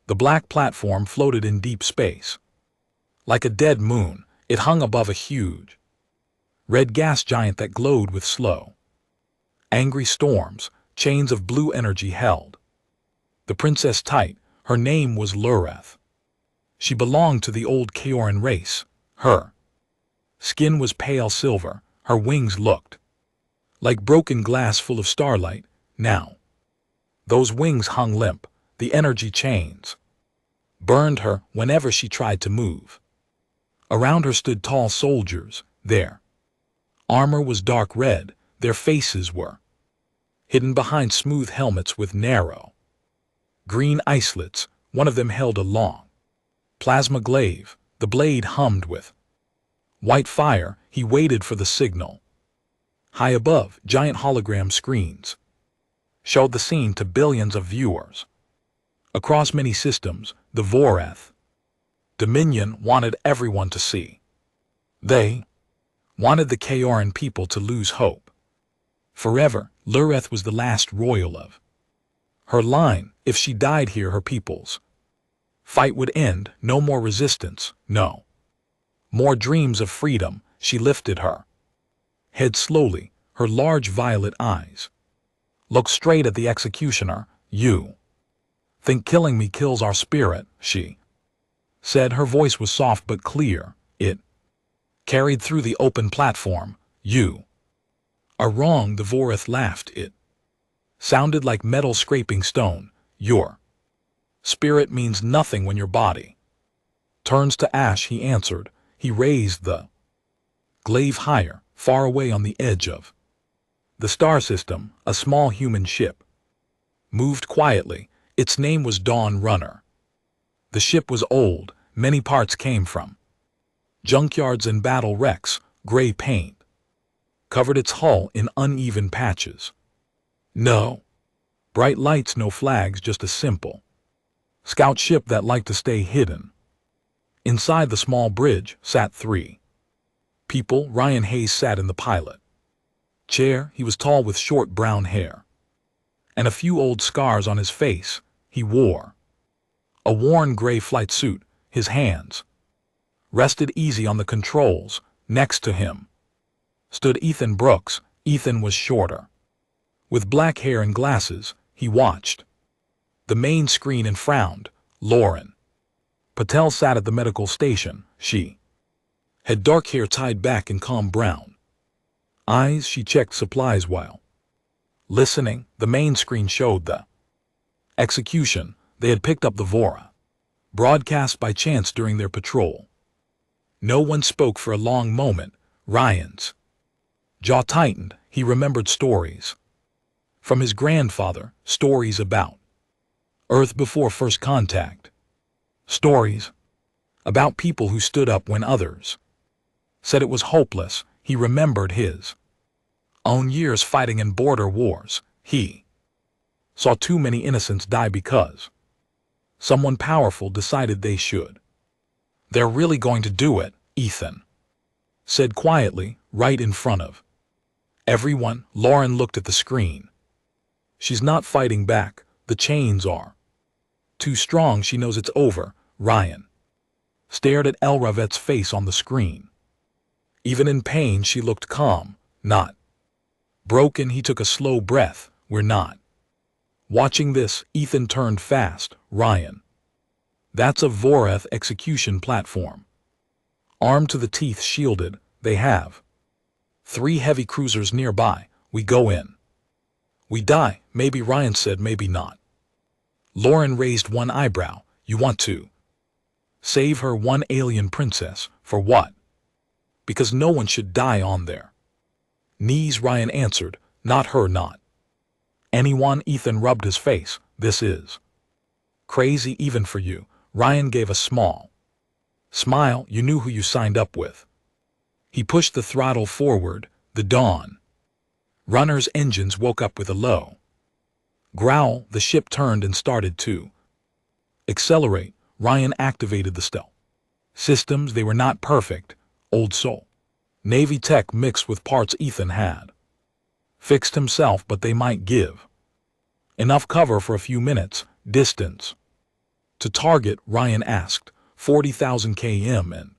The black platform floated in deep space. Like a dead moon, it hung above a huge, red gas giant that glowed with slow, angry storms. Chains of blue energy held the princess tight. Her name was Lureth. She belonged to the old Kaoran race. Her skin was pale silver. Her wings looked like broken glass full of starlight. Now, those wings hung limp. The energy chains burned her whenever she tried to move. Around her stood tall soldiers. Their armor was dark red. Their faces were hidden behind smooth helmets with narrow green islets. One of them held a long plasma glaive. The blade hummed with white fire. He waited for the signal. High above, giant hologram screens showed the scene to billions of viewers. Across many systems, the Voreth Dominion wanted everyone to see. They wanted the Kaoran people to lose hope. Forever, Lureth was the last royal of her line. If she died here, her people's fight would end. No more resistance, no more dreams of freedom. She lifted her head slowly. Her large violet eyes looked straight at the executioner. You think killing me kills our spirit, she said. Her voice was soft but clear. It carried through the open platform. You are wrong. The Voreth laughed. It sounded like metal scraping stone. Your spirit means nothing when your body turns to ash, he answered. He raised the glaive higher. Far away on the edge of the star system, a small human ship moved quietly. Its name was Dawn Runner. The ship was old. Many parts came from junkyards and battle wrecks. Gray paint covered its hull in uneven patches. No bright lights, no flags, just a simple scout ship that liked to stay hidden. Inside the small bridge sat 3 people. Ryan Hayes sat in the pilot chair. He was tall with short brown hair and a few old scars on his face. He wore a worn gray flight suit. His hands rested easy on the controls. Next to him stood Ethan Brooks. Ethan was shorter, with black hair and glasses. He watched the main screen and frowned. Lauren Patel sat at the medical station. She had dark hair tied back in calm brown eyes. She checked supplies while listening. The main screen showed the execution. They had picked up the Vora broadcast by chance during their patrol. No one spoke for a long moment. Ryan's jaw tightened. He remembered stories from his grandfather, stories about Earth before first contact, stories about people who stood up when others said it was hopeless. He remembered his own years fighting in border wars. He saw too many innocents die because someone powerful decided they should. They're really going to do it, Ethan said quietly, right in front of everyone. Lauren looked at the screen. She's not fighting back. The chains are too strong. She knows it's over. Ryan stared at Elravet's face on the screen. Even in pain, she looked calm, not broken. He took a slow breath. We're not watching this. Ethan turned fast. Ryan, that's a Voreth execution platform. Armed to the teeth, shielded. They have 3 heavy cruisers nearby. We go in. We die. Maybe, Ryan said. Maybe not. Lauren raised one eyebrow. You want to save her, one alien princess. For what? Because no one should die on their knees, Ryan answered. Not her, not anyone. Ethan rubbed his face. This is crazy even for you. Ryan gave a small smile. You knew who you signed up with. He pushed the throttle forward. The Dawn Runner's engines woke up with a low growl. The ship turned and started to accelerate. Ryan activated the stealth systems. They were not perfect. Old soul Navy tech mixed with parts Ethan had fixed himself, but they might give enough cover for a few minutes. Distance to To target, Ryan asked, 40,000 km and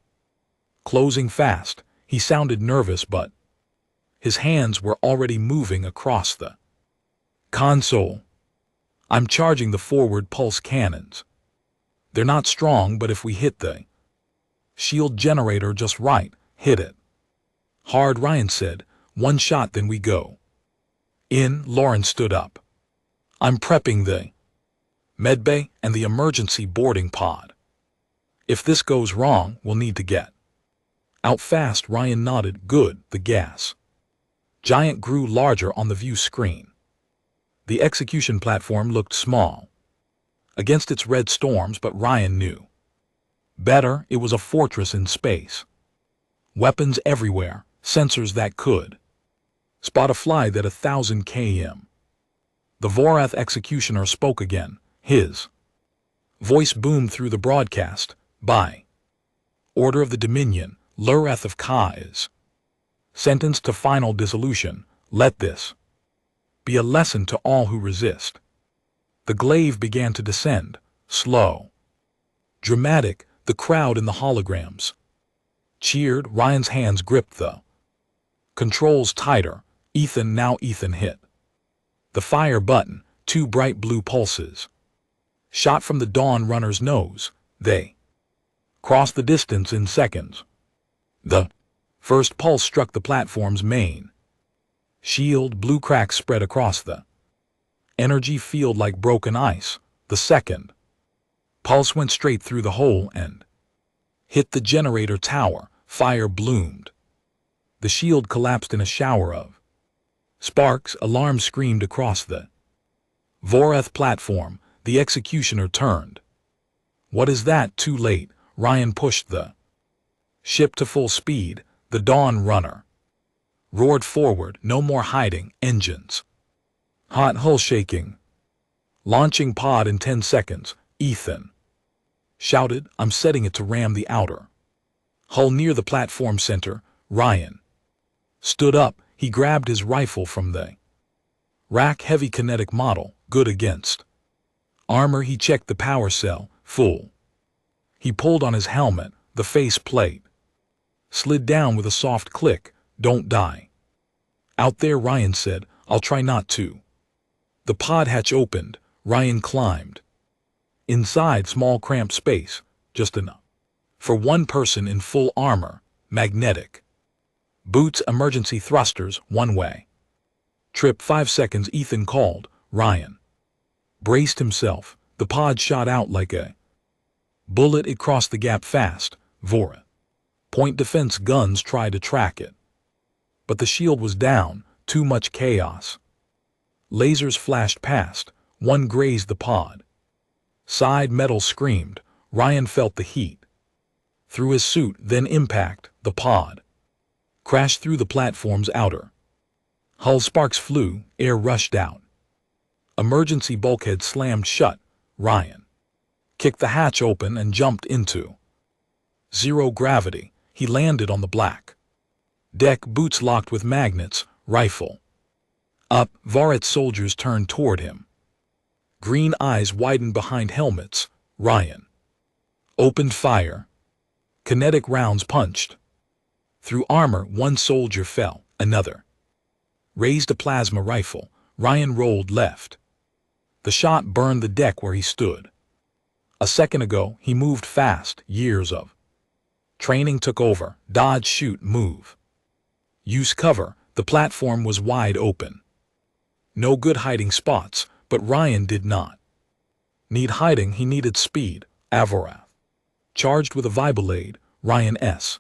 closing fast. He sounded nervous, but his hands were already moving across the console. I'm charging the forward pulse cannons. They're not strong, but if we hit the shield generator just right, hit it hard, Ryan said. One shot, then we go in. Lauren stood up. I'm prepping the medbay and the emergency boarding pod. If this goes wrong, we'll need to get out fast. Ryan nodded. Good. The gas giant grew larger on the view screen. The execution platform looked small against its red storms, but Ryan knew better. It was a fortress in space. Weapons everywhere, sensors that could spot a flight at 1,000 km. The Vorath executioner spoke again. His voice boomed through the broadcast. By order of the Dominion, Lureth of Ka is sentenced to final dissolution. Let this be a lesson to all who resist. The glaive began to descend, slow, dramatic. The crowd in the holograms cheered. Ryan's hands gripped the controls tighter. Ethan hit the fire button. 2 bright blue pulses shot from the Dawn Runner's nose. They crossed the distance in seconds. The first pulse struck the platform's main shield. Blue cracks spread across the energy field like broken ice. The second pulse went straight through the hole and hit the generator tower. Fire bloomed. The shield collapsed in a shower of sparks. Alarm screamed across the Vorath platform. The executioner turned. What is that? Too late. Ryan pushed the ship to full speed. The Dawn Runner roared forward. No more hiding. Engines hot, hull shaking. Launching pod in 10 seconds. Ethan shouted. I'm setting it to ram the outer hull near the platform center. Ryan stood up. He grabbed his rifle from the rack. Heavy kinetic model, good against armor. He checked the power cell, full. He pulled on his helmet. The face plate slid down with a soft click. Don't die out there, Ryan said. I'll try not to. The pod hatch opened. Ryan climbed inside. Small cramped space, just enough for one person in full armor. Magnetic boots, emergency thrusters, one way trip. 5 seconds. Ethan called. Ryan braced himself. The pod shot out like a bullet. It crossed the gap fast. Vorath point defense guns tried to track it, but the shield was down. Too much chaos. Lasers flashed past. One grazed the pod. Side metal screamed. Ryan felt the heat through his suit. Then impact. The pod crashed through the platform's outer hull. Sparks flew. Air rushed out. Emergency bulkhead slammed shut. Ryan kicked the hatch open and jumped into zero gravity. He landed on the black deck. Boots locked with magnets. Rifle up. Vorath's soldiers turned toward him. Green eyes widened behind helmets. Ryan opened fire. Kinetic rounds punched through armor. One soldier fell. Another raised a plasma rifle. Ryan rolled left. The shot burned the deck where he stood. A second ago, he moved fast. Years of training took over. Dodge, shoot, move. Use cover. The platform was wide open. No good hiding spots, but Ryan did not need hiding. He needed speed. Vorath charged with a Vibolade. Ryan S.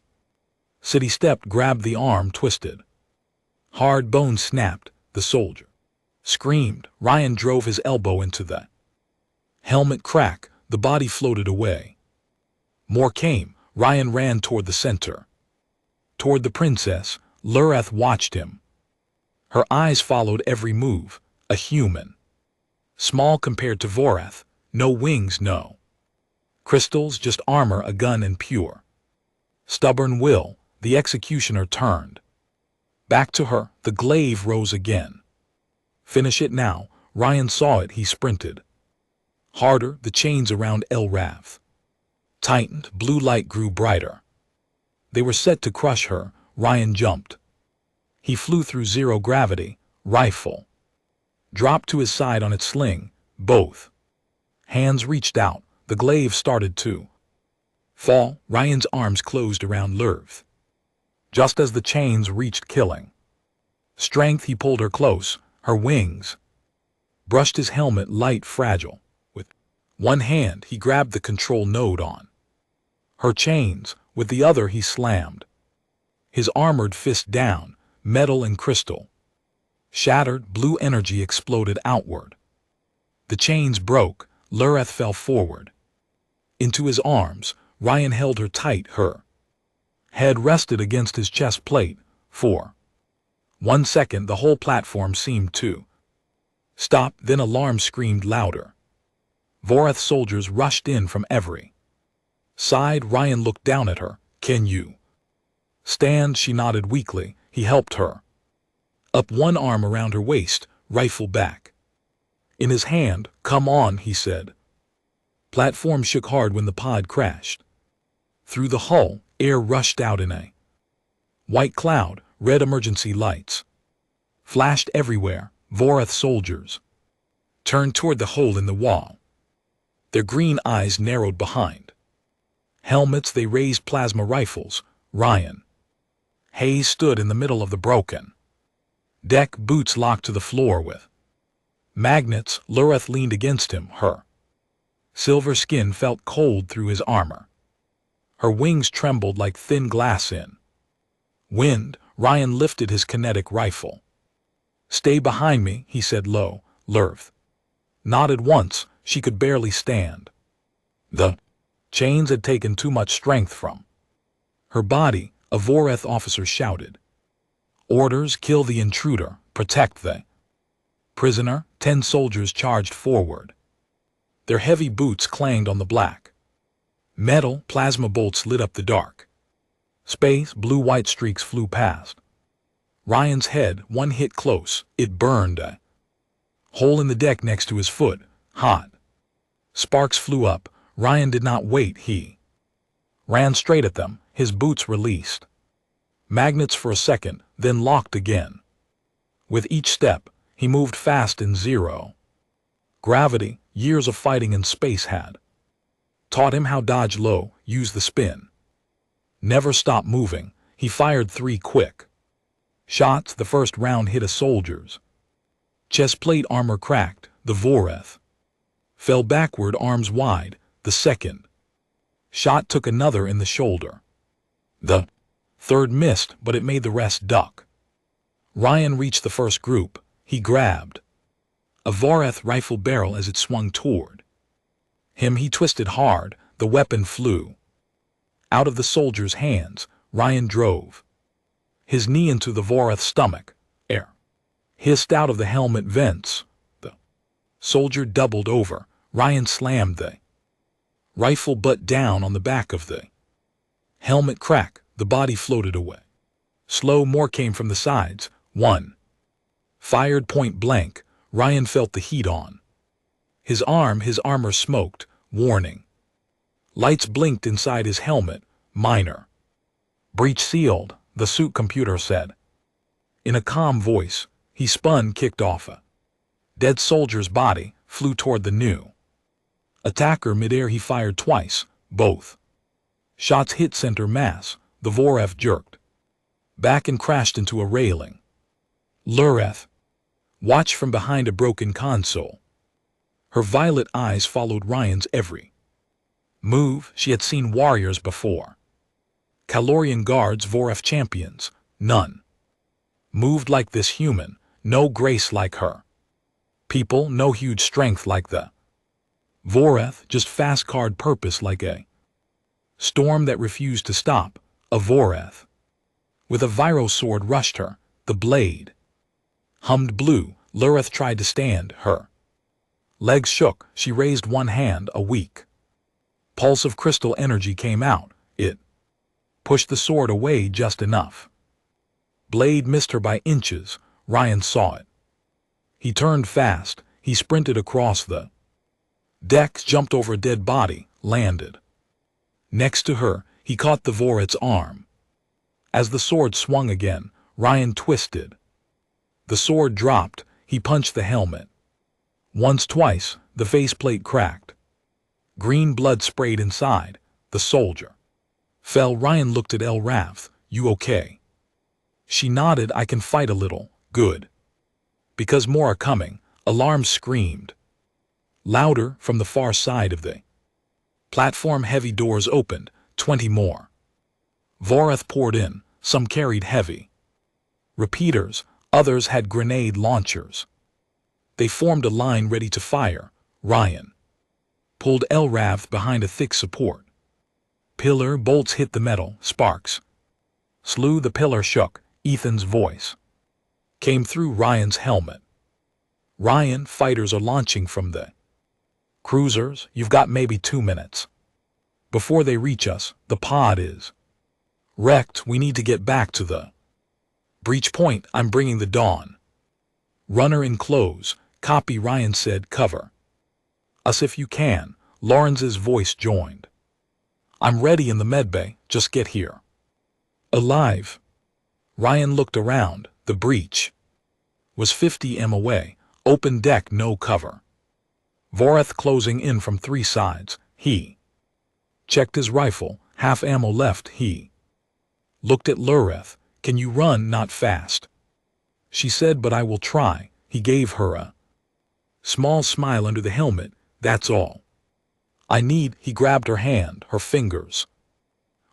City stepped, grabbed the arm, twisted. Hard bone snapped. The soldier screamed. Ryan drove his elbow into the helmet crack. The body floated away. More came. Ryan ran toward the center. Toward the princess. Lureth watched him. Her eyes followed every move. A human. Small compared to Vorath. No wings, no crystals, just armor, a gun, and pure stubborn will. The executioner turned back to her. The glaive rose again. Finish it now. Ryan saw it. He sprinted Harder, the chains around Elrath tightened, blue light grew brighter. They were set to crush her. Ryan jumped. He flew through zero gravity, rifle dropped to his side on its sling, both hands reached out, the glaive started to fall. Ryan's arms closed around Lurth. Just as the chains reached killing strength, he pulled her close, her wings brushed his helmet, light, fragile. With one hand, he grabbed the control node on her chains, with the other he slammed his armored fist down, metal and crystal shattered, blue energy exploded outward. The chains broke, Lurth fell forward into his arms. Ryan held her tight, her head rested against his chest plate. For 1 second, the whole platform seemed to stop, then alarm screamed louder. Vorath soldiers rushed in from every side. Ryan looked down at her. "Can you stand?" She nodded weakly. He helped her up, one arm around her waist, rifle back in his hand. "Come on," he said. Platform shook hard when the pod crashed. Through the hull, air rushed out in a white cloud. Red emergency lights flashed everywhere. Vorath soldiers turned toward the hole in the wall. Their green eyes narrowed behind helmets. They raised plasma rifles. Ryan Hayes stood in the middle of the broken deck, boots locked to the floor with magnets. Lurth leaned against him. Her silver skin felt cold through his armor. Her wings trembled like thin glass in wind. Ryan lifted his kinetic rifle. "Stay behind me," he said low. Lurth nodded once. She could barely stand. The chains had taken too much strength from her body. A Vorath officer shouted orders: "Kill the intruder, protect the prisoner." 10 soldiers charged forward. Their heavy boots clanged on the black metal. Plasma bolts lit up the dark space. Blue-white streaks flew past Ryan's head. One hit close. It burned a hole in the deck next to his foot. Hot sparks flew up. Ryan did not wait. He ran straight at them. His boots released magnets for a second, then locked again. With each step, he moved fast in zero gravity. Years of fighting in space had taught him how dodge low, use the spin, never stop moving. He fired 3 quick shots. The first round hit a soldier's chest plate. Armor cracked. The Vorath fell backward, arms wide. The second shot took another in the shoulder. The third missed, but it made the rest duck. Ryan reached the first group. He grabbed a Vorath rifle barrel as it swung toward him. He twisted hard. The weapon flew out of the soldier's hands. Ryan drove his knee into the Vorath's stomach. Air hissed out of the helmet vents. The soldier doubled over. Ryan slammed the rifle butt down on the back of the helmet. Crack. The body floated away. Slow. More came from the sides. One fired point blank. Ryan felt the heat on his arm. His armor smoked. Warning lights blinked inside his helmet. Minor breach sealed, the suit computer said in a calm voice. He spun, kicked off a dead soldier's body, flew toward the new attacker. Midair, he fired twice. Both shots hit center mass. The Vorath jerked back and crashed into a railing. Lurth watched from behind a broken console. Her violet eyes followed Ryan's every move. She had seen warriors before. Calorian guards, Vorath champions. None moved like this human. No grace like her people. No huge strength like the Vorath. Just fast card purpose like a storm that refused to stop. A Vorath with a Viro sword rushed her. The blade hummed blue. Lurth tried to stand. Her legs shook. She raised one hand. A weak pulse of crystal energy came out. It pushed the sword away just enough. Blade missed her by inches. Ryan saw it. He turned fast. He sprinted across the Dex jumped over a dead body, landed. Next to her, he caught the Vorath's arm. As the sword swung again, Ryan twisted. The sword dropped, he punched the helmet. Once, twice, the faceplate cracked. Green blood sprayed inside. The soldier fell. Ryan looked at Elrath. You okay? She nodded. I can fight a little. Good. Because more are coming. Alarms screamed. Louder from the far side of the platform. Heavy doors opened. 20 more. Vorath poured in. Some carried heavy repeaters. Others had grenade launchers. They formed a line ready to fire. Ryan pulled Elrath behind a thick support pillar. Bolts hit the metal. Sparks slew. The pillar shook. Ethan's voice came through Ryan's helmet. Ryan, fighters are launching from the cruisers. You've got maybe 2 minutes. Before they reach us, the pod is wrecked. We need to get back to the breach point. I'm bringing the dawn. Runner in close. Copy. Ryan said. Cover us if you can. Lawrence's voice joined. I'm ready in the medbay. Just get here alive. Ryan looked around. The breach was 50 m away. Open deck. No cover. Vorath closing in from 3 sides. He checked his rifle. Half ammo left. He looked at Lureth. Can you run? Not fast, she said, but I will try. He gave her a small smile under the helmet. That's all I need. He grabbed her hand. Her fingers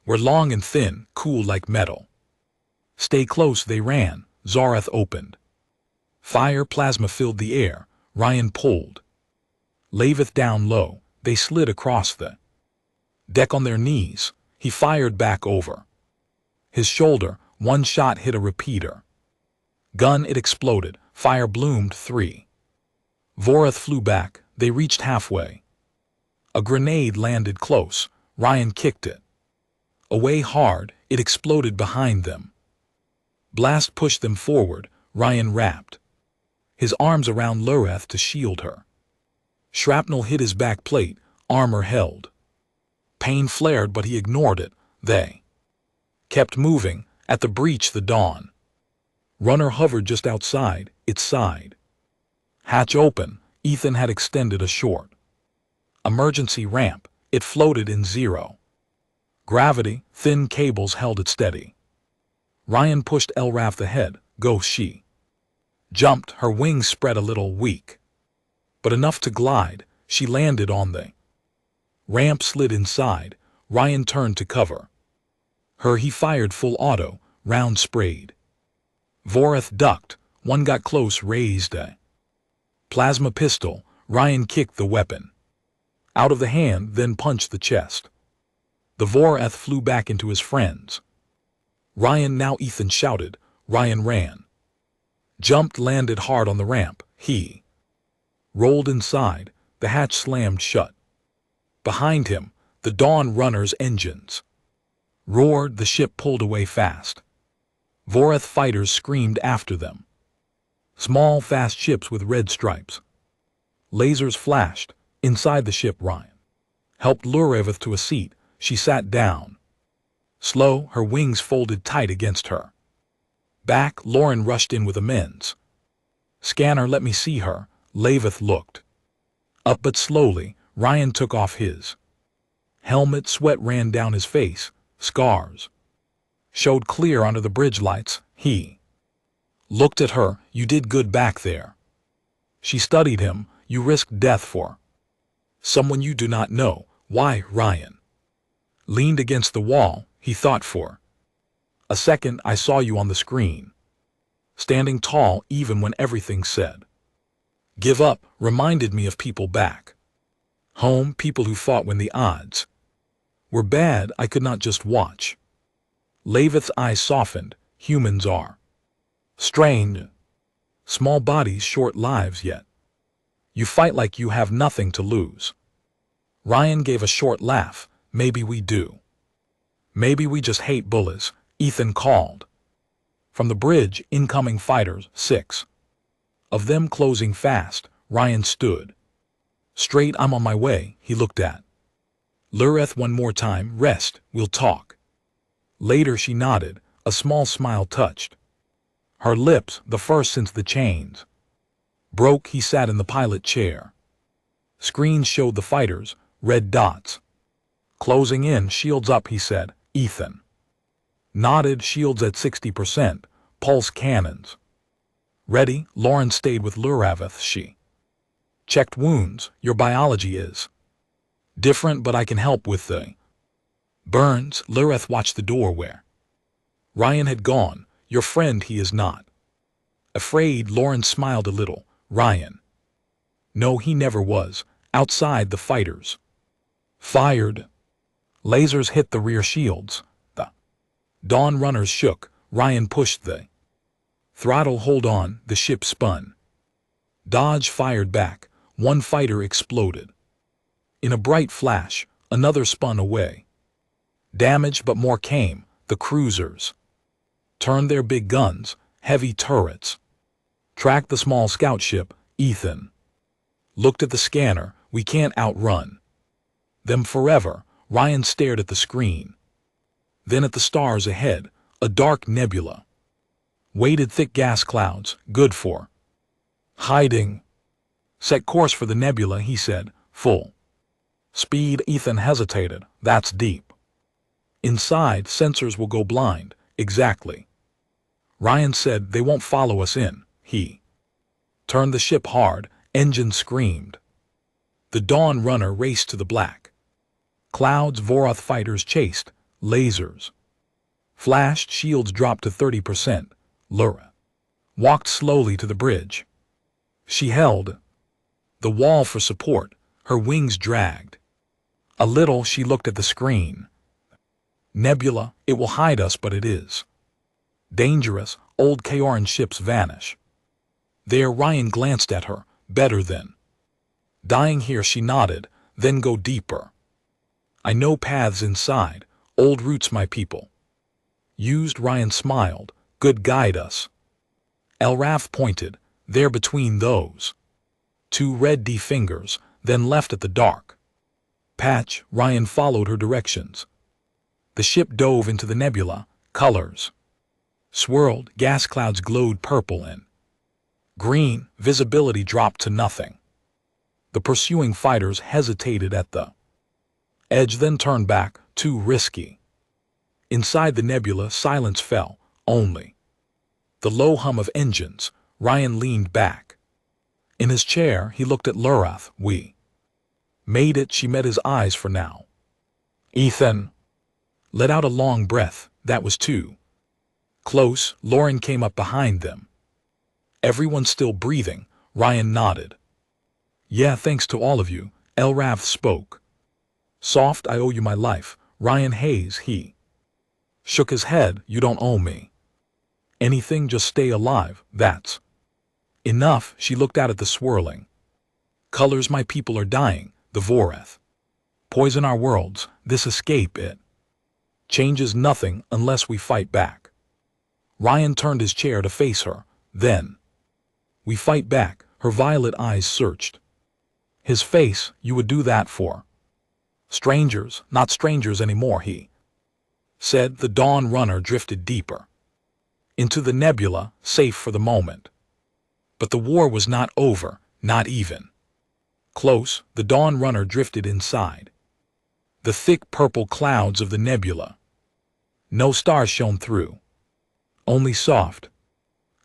were long and thin, cool like metal. Stay close. They ran. Zareth opened fire. Plasma filled the air. Ryan pulled Laveth down low. They slid across the deck on their knees. He fired back over his shoulder. One shot hit a repeater gun. It exploded. Fire bloomed. 3. Vorath flew back. They reached halfway. A grenade landed close. Ryan kicked it away hard. It exploded behind them. Blast pushed them forward. Ryan wrapped his arms around Lureth to shield her. Shrapnel hit his back plate. Armor held. Pain flared, but he ignored it. They kept moving. At the breach, the dawn runner hovered just outside. Its side hatch open. Ethan had extended a short emergency ramp. It floated in 0 gravity. Thin cables held it steady. Ryan pushed Elrath ahead. Go. She jumped. Her wings spread a little, weak, but enough to glide. She landed on the ramp, slid inside. Ryan turned to cover her. He fired full auto. Round sprayed. Vorath ducked. One got close, raised a plasma pistol. Ryan kicked the weapon out of the hand, then punched the chest. The Vorath flew back into his friends. Ryan now. Ethan shouted. Ryan ran. Jumped, landed hard on the ramp. He rolled inside. The hatch slammed shut. Behind him, the Dawn Runner's engines roared. The ship pulled away fast. Vorath fighters screamed after them. Small, fast ships with red stripes. Lasers flashed. Inside the ship, Ryan helped Lureth to a seat. She sat down. Slow, her wings folded tight against her back. Lauren rushed in with amends. Scanner, let me see her. Laveth looked up, but slowly. Ryan took off his helmet. Sweat ran down his face. Scars showed clear under the bridge lights. He looked at her. You did good back there. She studied him. You risked death for someone you do not know. Why? Ryan leaned against the wall. He thought for a second. I saw you on the screen, standing tall even when everything said give up. Reminded me of people back home, people who fought when the odds were bad. I could not just watch. Laveth's eyes softened. Humans are strained. Small bodies, short lives, yet you fight like you have nothing to lose. Ryan gave a short laugh. Maybe we do. Maybe we just hate bullies. Ethan called from the bridge. Incoming fighters. 6 of them closing fast. Ryan stood Straight, I'm on my way, he looked at Lureth one more time. Rest, we'll talk. Later, she nodded, a small smile touched her lips, the first since the chains broke. He sat in the pilot chair. Screens showed the fighters, red dots. Closing in, shields up, he said. Ethan nodded, shields at 60%, pulse cannons ready. Lauren stayed with Luraveth. She checked wounds. Your biology is different, but I can help with the burns. Lureth watched the door where Ryan had gone. Your friend, he is not afraid. Lauren smiled a little. Ryan? No, he never was. Outside, the fighters fired. Lasers hit the rear shields. The Dawn runners shook. Ryan pushed the throttle. Hold on. The ship spun. Dodge fired back. One fighter exploded. In a bright flash, another spun away. Damage, but more came. The cruisers turned their big guns, heavy turrets. Tracked the small scout ship. Ethan looked at the scanner. We can't outrun them forever. Ryan stared at the screen. Then at the stars ahead. A dark nebula. Weighted thick gas clouds. Good for hiding. Set course for the nebula, he said. Full speed. Ethan hesitated. That's deep. Inside, sensors will go blind. Exactly. Ryan said they won't follow us in. He turned the ship hard. Engines screamed. The Dawn runner raced to the black clouds. Vorath fighters chased. Lasers flashed. Shields dropped to 30%. Lura walked slowly to the bridge. She held the wall for support. Her wings dragged a little. She looked at the screen. Nebula, it will hide us, but it is dangerous. Old Kaoran ships vanish. There, Ryan glanced at her. Better than dying here, she nodded. Then go deeper. I know paths inside. Old routes my people used. Ryan smiled. Good, guide us. Elrath pointed. There between those two red D fingers, then left at the dark patch. Ryan followed her directions. The ship dove into the nebula. Colors swirled. Gas clouds glowed purple and green. Visibility dropped to nothing. The pursuing fighters hesitated at the edge, then turned back. Too risky. Inside the nebula, silence fell. Only the low hum of engines. Ryan leaned back in his chair. He looked at Lurath. We made it. She met his eyes for now. Ethan let out a long breath. That was too close. Lauren came up behind them. Everyone still breathing. Ryan nodded. Yeah, thanks to all of you. Elrath spoke soft. I owe you my life. Ryan Hayes, he shook his head. You don't owe me anything. Just stay alive. That's enough. She looked out at the swirling colors. My people are dying. The Vorath poison our worlds. This escape, it changes nothing unless we fight back. Ryan turned his chair to face her. Then we fight back. Her violet eyes searched his face. You would do that for strangers? Not strangers anymore, he said. The Dawn runner drifted deeper into the nebula, safe for the moment. But the war was not over, not even close. The Dawn runner drifted inside the thick purple clouds of the nebula. No stars shone through. Only soft,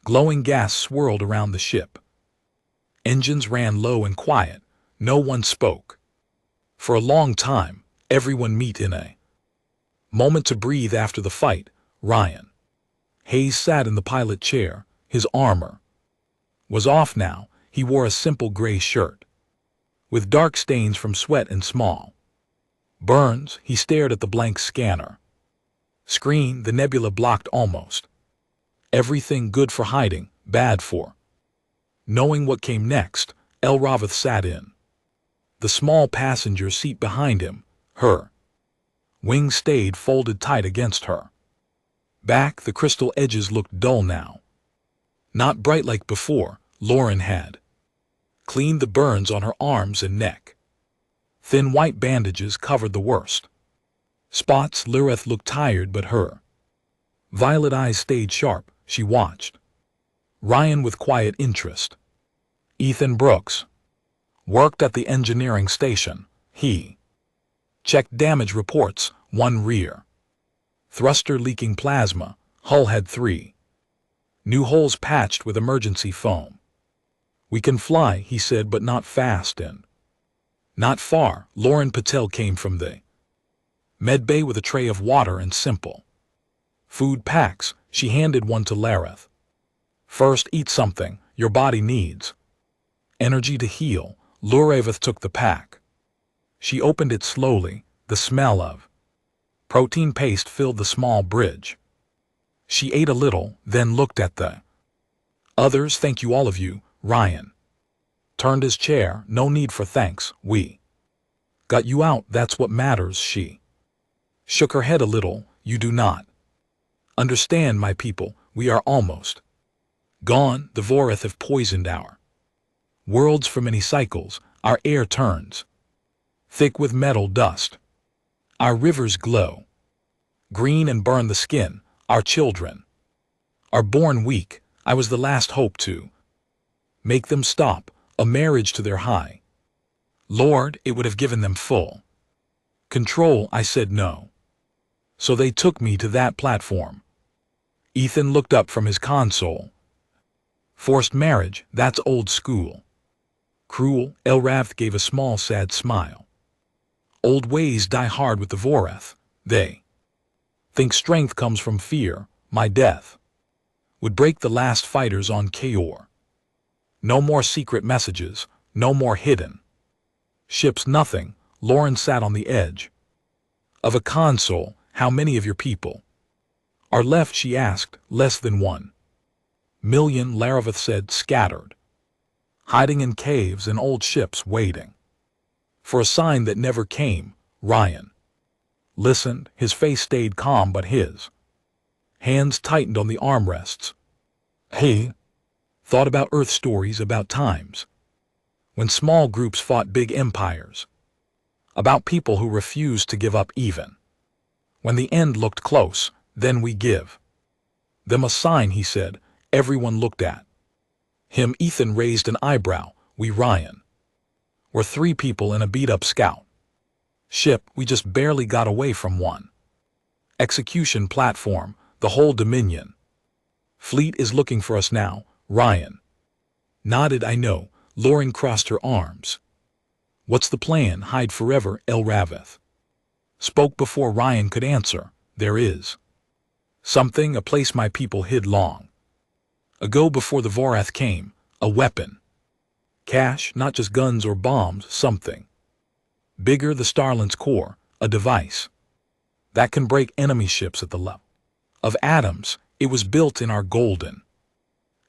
glowing gas swirled around the ship. Engines ran low and quiet. No one spoke. For a long time, everyone met in a moment to breathe after the fight. Ryan Hayes sat in the pilot chair. His armor was off now. He wore a simple gray shirt with dark stains from sweat and small burns. He stared at the blank scanner screen. The nebula blocked almost everything. Good for hiding, bad for knowing what came next. Elraveth sat in the small passenger seat behind him. Her wings stayed folded tight against her back. The crystal edges looked dull now, not bright like before. Lauren had cleaned the burns on her arms and neck. Thin white bandages covered the worst spots. Lirith looked tired, but her violet eyes stayed sharp. She watched Ryan with quiet interest. Ethan Brooks worked at the engineering station. He checked damage reports. One rear thruster leaking plasma. Hull had 3 new holes patched with emergency foam. We can fly, he said, but not fast and not far. Lauren Patel came from the medbay with a tray of water and simple food packs. She handed one to Lareth. First, eat something. Your body needs energy to heal. Lurevith took the pack. She opened it slowly. The smell of protein paste filled the small bridge. She ate a little, then looked at the others. Thank you, all of you. Ryan turned his chair. No need for thanks. We got you out. That's what matters. She shook her head a little. You do not understand, my people. We are almost gone. The Voreth have poisoned our worlds for many cycles. Our air turns thick with metal dust. Our rivers glow green and burn the skin. Our children are born weak. I was the last hope to make them stop. A marriage to their high Lord, it would have given them full control. I said no. So they took me to that platform. Ethan looked up from his console. Forced marriage, that's old school. Cruel. Elrath gave a small sad smile. Old ways die hard with the Voreth. They think strength comes from fear. My death would break the last fighters on Kaor. No more secret messages, no more hidden ships, nothing. Lauren sat on the edge of a console. How many of your people are left? She asked. Less than 1 million, Larevith said. Scattered, hiding in caves and old ships, waiting for a sign that never came. Ryan listened. His face stayed calm, but his hands tightened on the armrests. He thought about Earth stories, about times when small groups fought big empires, about people who refused to give up even when the end looked close. Then we give them a sign, he said. Everyone looked at him. Ethan raised an eyebrow. We, Ryan, were 3 people in a beat-up scout ship. We just barely got away from one execution platform. The whole Dominion fleet is looking for us now. Ryan nodded. I know. Lauren crossed her arms. What's the plan? Hide forever. Elraveth spoke before Ryan could answer. There is something, a place my people hid long ago before the Voreth came. A weapon. Cache, not just guns or bombs, something bigger. The Starlance core, a device that can break enemy ships at the level of atoms. It was built in our golden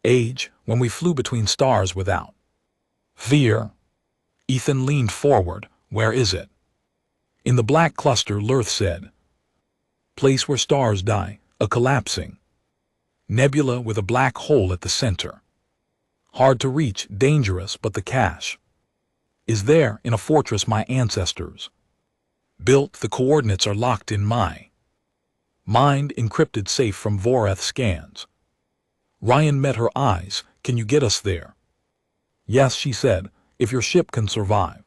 age, when we flew between stars without fear. Ethan leaned forward. Where is it? In the black cluster, Lurth said. Place where stars die, a collapsing nebula with a black hole at the center. Hard to reach, dangerous, but the cache is there, in a fortress my ancestors built. The coordinates are locked in my mind, encrypted, safe from Voreth scans. Ryan met her eyes. Can you get us there? Yes, she said, if your ship can survive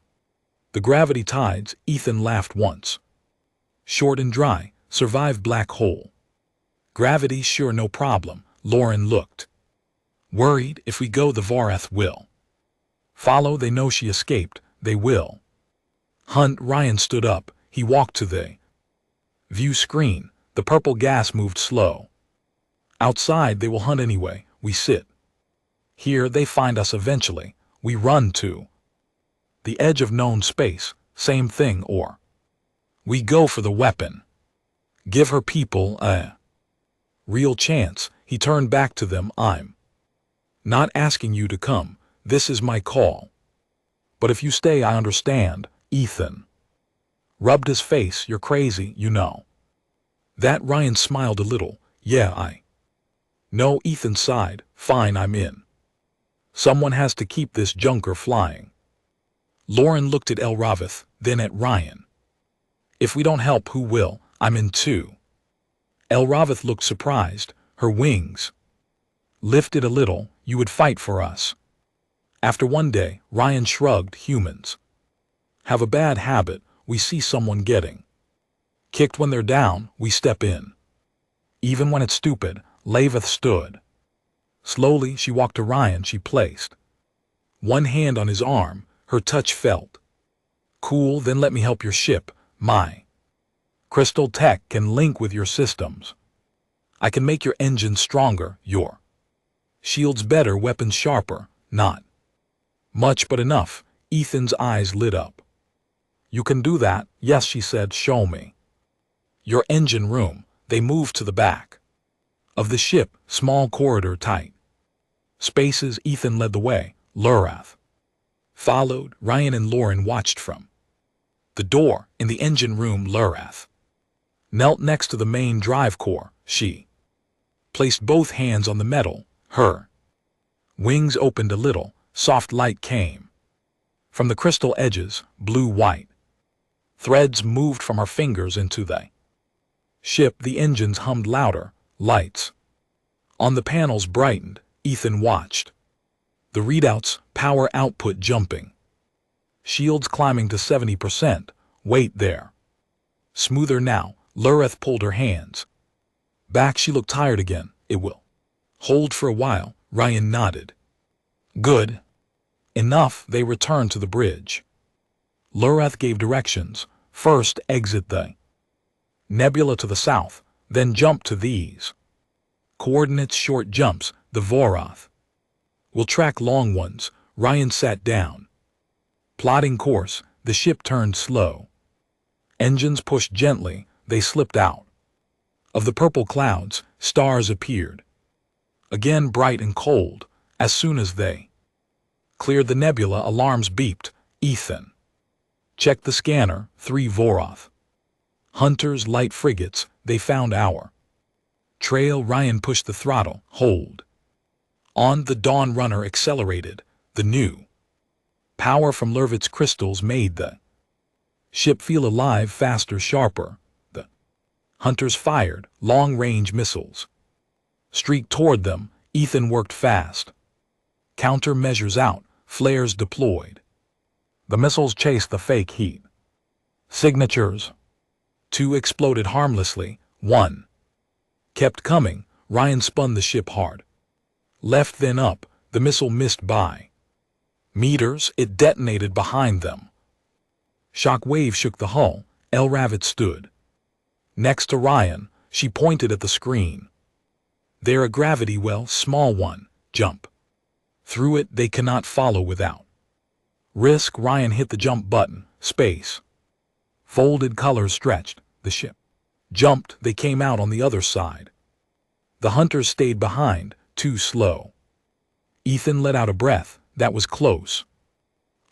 the gravity tides. Ethan laughed once. Short and dry. Survive black hole gravity, sure, no problem. Lauren looked worried. If we go, the Voreth will follow. They know she escaped. They will hunt. Ryan stood up. He walked to the view screen. The purple gas moved slow. Outside, they will hunt anyway. We sit here. They find us eventually. We run to the edge of known space. Same thing. Or we go for the weapon. Give her people a real chance. He turned back to them. I'm not asking you to come. This is my call. But if you stay, I understand. Ethan rubbed his face. You're crazy, you know that. Ryan smiled a little. Yeah, I know. Ethan sighed. Fine, I'm in. Someone has to keep this junker flying. Lauren looked at Elraveth, then at Ryan. If we don't help, who will? I'm in too. Elraveth looked surprised, her wings lifted a little. You would fight for us. After one day, Ryan shrugged. Humans have a bad habit. We see someone getting kicked when they're down, we step in. Even when it's stupid, Laveth stood. Slowly, she walked to Ryan. She placed one hand on his arm. Her touch felt cool. Then let me help your ship. My crystal tech can link with your systems. I can make your engine stronger, your shields better, weapons sharper. Not much, but enough. Ethan's eyes lit up. You can do that? Yes, she said. Show me your engine room. They moved to the back of the ship, small corridor, tight spaces. Ethan led the way. Lurath followed. Ryan and Lauren watched from the door. In the engine room, Lurath knelt next to the main drive core. She placed both hands on the metal. Her wings opened a little. Soft light came from the crystal edges. Blue-white threads moved from her fingers into the ship. The engines hummed louder. Lights on the panels brightened. Ethan watched the readouts, power output jumping, shields climbing to 70%. Wait there. Smoother now. Lurath pulled her hands back. She looked tired again. It will hold for a while. Ryan nodded. Good enough. They returned to the bridge. Lurath gave directions. First, exit the nebula to the south, then jump to these coordinates. Short jumps, the Vorath will track long ones. Ryan sat down, plotting course. The ship turned slow. Engines pushed gently. They slipped out of the purple clouds. Stars appeared again, bright and cold. As soon as they cleared the nebula, alarms beeped. Ethan checked the scanner. 3 Vorath hunters, light frigates. They found our trail. Ryan pushed the throttle. Hold on. The Dawn Runner accelerated. The new power from Lurvit's crystals made the ship feel alive, faster, sharper. The hunters fired. Long-range missiles streaked toward them. Ethan worked fast. Countermeasures out. Flares deployed. The missiles chased the fake heat signatures. 2 exploded harmlessly. 1 kept coming. Ryan spun the ship hard. Left, then up. The missile missed by meters. It detonated behind them. Shock wave shook the hull. Elraveth stood next to Ryan. She pointed at the screen. There, a gravity well, small one. Jump through it. They cannot follow without risk. Ryan hit the jump button. Space folded, colors stretched. The ship jumped. They came out on the other side. The hunters stayed behind, too slow. Ethan let out a breath. That was close.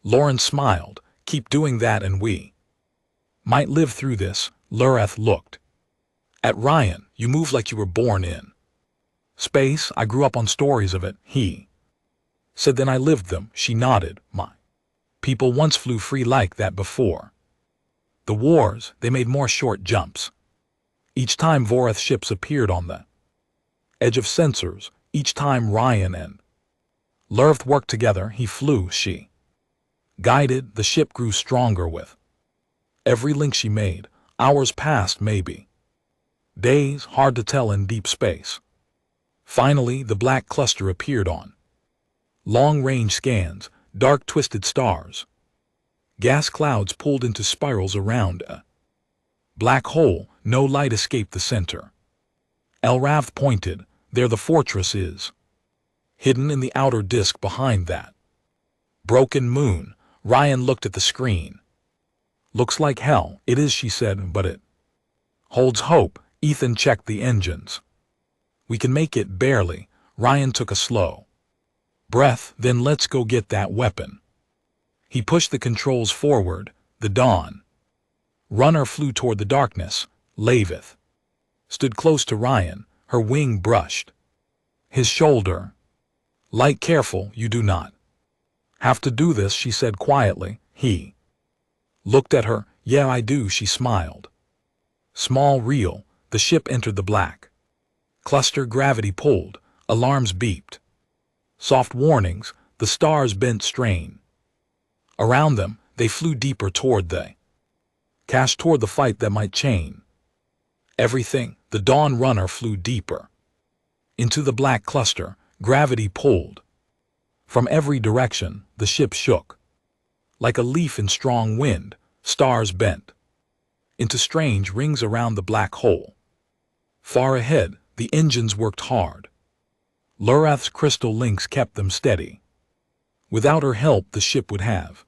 Lauren smiled. Keep doing that and we might live through this. Lurath looked at Ryan. You move like you were born in space. I grew up on stories of it, he said. Then I lived them. She nodded. My people once flew free like that before the wars. They made more short jumps. Each time Vorath ships appeared on the edge of sensors. Each time Ryan and Lurvith worked together. He flew. She guided. The ship grew stronger with every link she made. Hours passed, maybe days, hard to tell in deep space. Finally, the black cluster appeared on long-range scans. Dark, twisted stars. Gas clouds pulled into spirals around a black hole. No light escaped the center. Elraveth pointed. There the fortress is, hidden in the outer disk behind that broken moon. Ryan looked at the screen. Looks like hell. It is, she said, but it holds hope. Ethan checked the engines. We can make it, barely. Ryan took a slow breath. Then let's go get that weapon. He pushed the controls forward. The Dawn Runner flew toward the darkness. Laveth stood close to Ryan. Her wing brushed his shoulder. Light careful, you do not have to do this, she said quietly. He looked at her. Yeah, I do, she smiled. Small reel, the ship entered the black cluster. Gravity pulled, alarms beeped. Soft warnings, the stars bent strain. Around them, they flew deeper toward the cash, toward the fight that might chain everything. The Dawn Runner flew deeper into the black cluster. Gravity pulled. From every direction, the ship shook. Like a leaf in strong wind, stars bent into strange rings around the black hole. Far ahead, the engines worked hard. Lurath's crystal links kept them steady. Without her help, the ship would have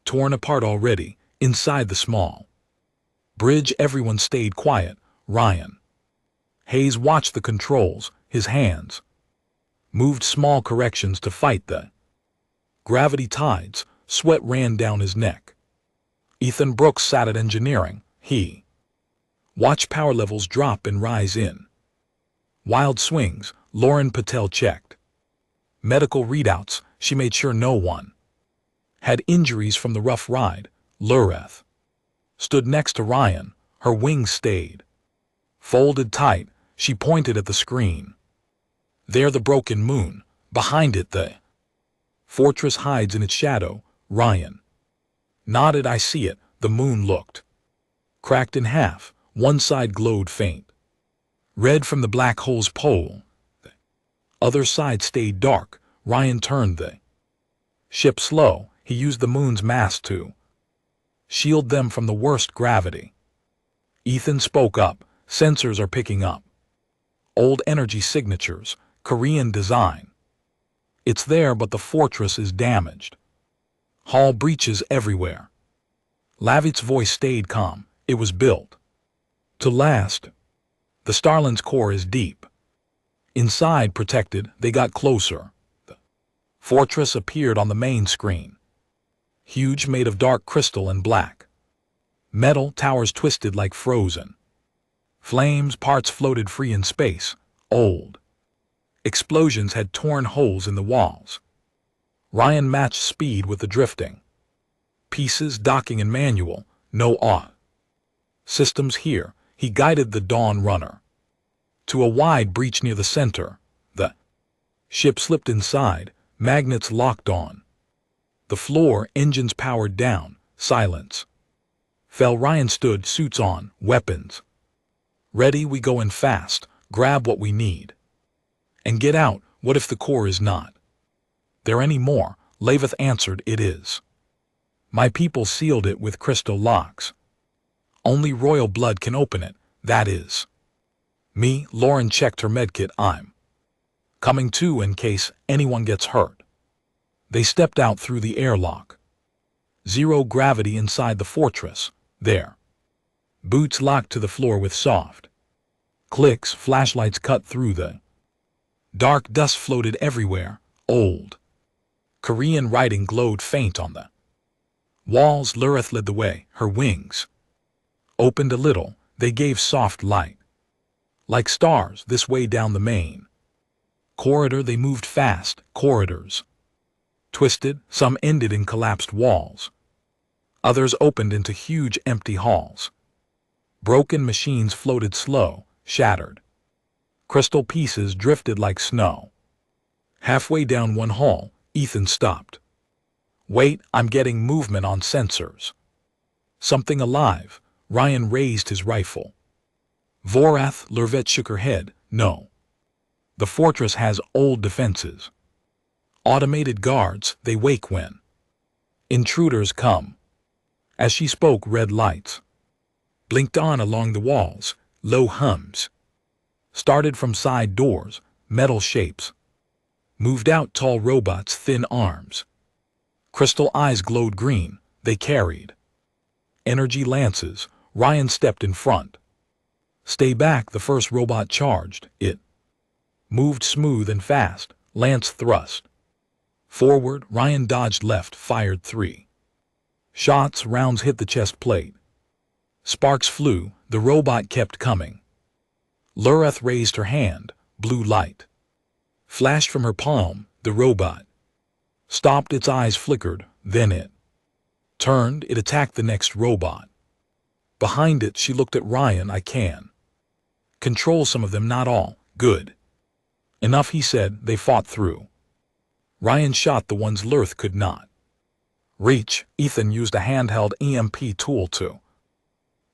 torn apart already. Inside the small bridge, everyone stayed quiet. Ryan Hayes watched the controls. His hands moved small corrections to fight the gravity tides. Sweat ran down his neck. Ethan Brooks sat at engineering. He watched power levels drop and rise in wild swings. Lauren Patel checked medical readouts. She made sure no one had injuries from the rough ride. Lurath stood next to Ryan. Her wings stayed folded tight. She pointed at the screen. There, the broken moon. Behind it, the fortress hides in its shadow. Ryan nodded. I see it. The moon looked cracked in half. One side glowed faint red from the black hole's pole. The other side stayed dark. Ryan turned the ship slow. He used the moon's mass to shield them from the worst gravity. Ethan spoke up. Sensors are picking up old energy signatures. Korean design. It's there, but the fortress is damaged. Hull breaches everywhere. Lavit's voice stayed calm. It was built to last. The Starland's core is deep. Inside, protected, they got closer. The fortress appeared on the main screen. Huge, made of dark crystal and black metal. Towers twisted like frozen flames. Parts floated free in space. Old explosions had torn holes in the walls. Ryan matched speed with the drifting pieces. Docking and manual. No systems here. He guided the Dawn Runner to a wide breach near the center. The ship slipped inside. Magnets locked on the floor. Engines powered down. Silence fell. Ryan stood, suits on, weapons ready. We go in fast. Grab what we need and get out. What if the core is not there anymore? Lavith answered, it is. My people sealed it with crystal locks. Only royal blood can open it. That is me. Lauren checked her medkit. I'm coming too in case anyone gets hurt. They stepped out through the airlock. Zero gravity inside the fortress. Their boots locked to the floor with soft clicks. Flashlights cut through the dark. Dust floated everywhere. Old Korean writing glowed faint on the walls. Lurath led the way. Her wings opened a little. They gave soft light. Like stars, this way down the main corridor. They moved fast. Corridors twisted. Some ended in collapsed walls. Others opened into huge empty halls. Broken machines floated slow, shattered. Crystal pieces drifted like snow. Halfway down one hall, Ethan stopped. Wait, I'm getting movement on sensors. Something alive. Ryan raised his rifle. Vorath. Lurvet shook her head. No. The fortress has old defenses. Automated guards. They wake when intruders come. As she spoke, red lights blinked on along the walls. Low hums started from side doors. Metal shapes moved out. Tall robots, thin arms. Crystal eyes glowed green. They carried energy lances. Ryan stepped in front. Stay back. The first robot charged. It moved smooth and fast. Lance thrust forward. Ryan dodged left. Fired 3 shots. Rounds hit the chest plate. Sparks flew. The robot kept coming. Lurath raised her hand. Blue light Flashed from her palm, the robot stopped, its eyes flickered, then it turned, it attacked the next robot. Behind it, she looked at Ryan. I can control some of them, not all. Good enough, he said. They fought through. Ryan shot the ones Lurth could not reach. Ethan used a handheld EMP tool to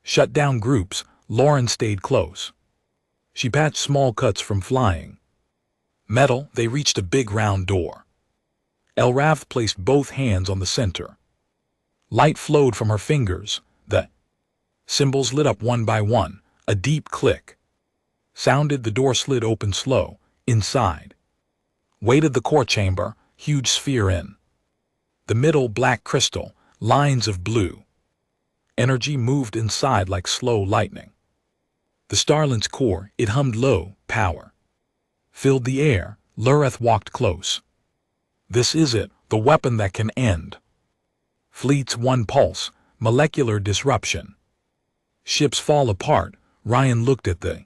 shut down groups. Lauren stayed close. She patched small cuts from flying metal. They reached a big round door. Elrath placed both hands on the center. Light flowed from her fingers. The symbols lit up one by one. A deep click sounded. The door slid open slow. Inside waited the core chamber, huge sphere in the middle, black crystal, lines of blue. Energy moved inside like slow lightning. The Starlint's core, it hummed low. Power filled the air. Lureth walked close. This is it, the weapon that can end fleets. One pulse, molecular disruption. Ships fall apart. Ryan looked at the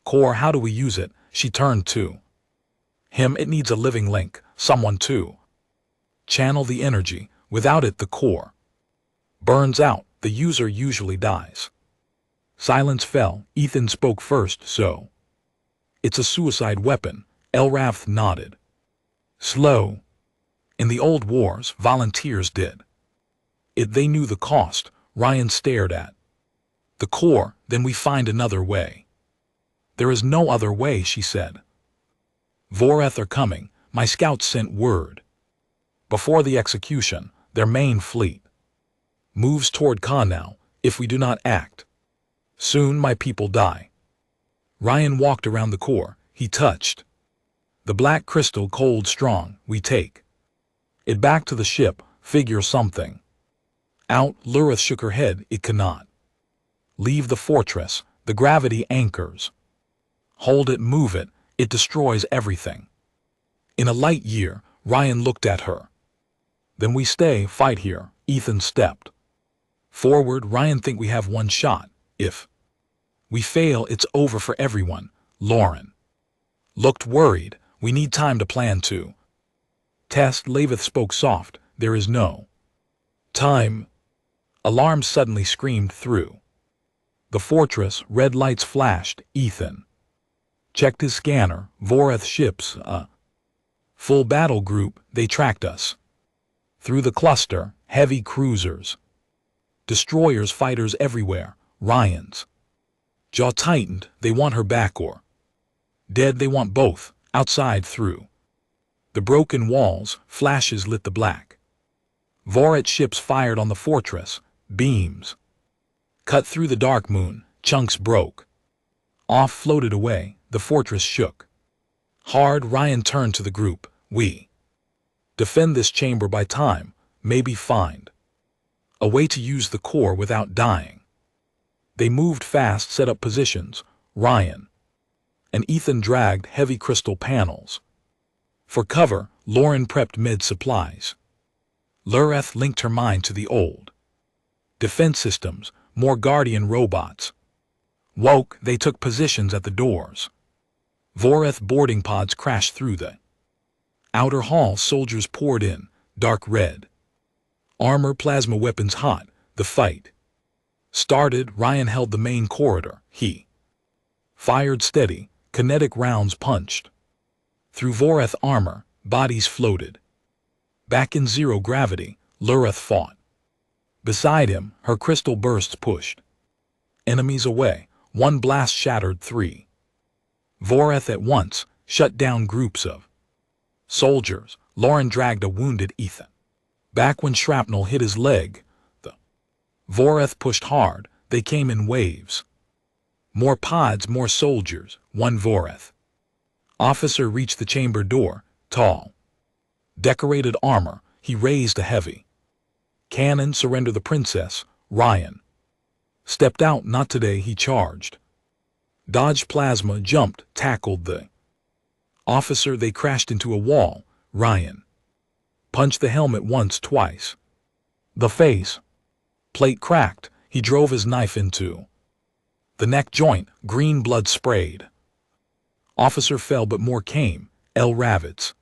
core. How do we use it? She turned to him. It needs a living link, someone to channel the energy. Without it, the core burns out. The user usually dies. Silence fell. Ethan spoke first. So it's a suicide weapon. Elrath nodded. Slow. In the old wars, volunteers did it. They knew the cost. Ryan stared at the core. Then we find another way. There is no other way, she said. Voreth are coming. My scouts sent word. Before the execution, their main fleet moves toward Kanau. If we do not act soon, my people die. Ryan walked around the core. He touched the black crystal, cold, strong. We take it back to the ship. Figure something out. Lureth shook her head. It cannot leave the fortress. The gravity anchors. Hold it, move it. It destroys everything. In a light year, Ryan looked at her. Then we stay, fight here. Ethan stepped forward. Ryan, think we have one shot. If we fail, it's over for everyone. Lauren looked worried. We need time to plan to test. Laveth spoke soft. There is no time. Alarms suddenly screamed through the fortress. Red lights flashed. Ethan checked his scanner. Voreth ships, a full battle group. They tracked us through the cluster. Heavy cruisers, destroyers, fighters everywhere. Ryan's jaw tightened. They want her back or dead. They want both. Outside, through the broken walls, flashes lit the black. Voret ships fired on the fortress. Beams cut through the dark moon. Chunks broke off, floated away. The fortress shook hard. Ryan turned to the group. We defend this chamber by time. Maybe find a way to use the core without dying. They moved fast, set up positions. Ryan and Ethan dragged heavy crystal panels for cover. Lauren prepped med supplies. Lureth linked her mind to the old defense systems. More Guardian robots woke. They took positions at the doors. Voreth boarding pods crashed through the outer hall. Soldiers poured in. Dark red armor, plasma weapons hot. The fight started. Ryan held the main corridor. He fired steady. Kinetic rounds punched through Voreth armor. Bodies floated back in zero gravity. Lureth fought beside him. Her crystal bursts pushed enemies away. One blast shattered three. Voreth at once shut down groups of soldiers. Lauren dragged a wounded Ethan back when shrapnel hit his leg. The Voreth pushed hard. They came in waves. More pods, more soldiers. One Voreth officer reached the chamber door. Tall, decorated armor. He raised a heavy cannon. Surrender the princess. Ryan stepped out. Not today. He charged. Dodged plasma, jumped, tackled the officer. They crashed into a wall. Ryan punched the helmet once, twice. The face plate cracked. He drove his knife into the neck joint. Green blood sprayed. Officer fell, but more came. L. Ravitz.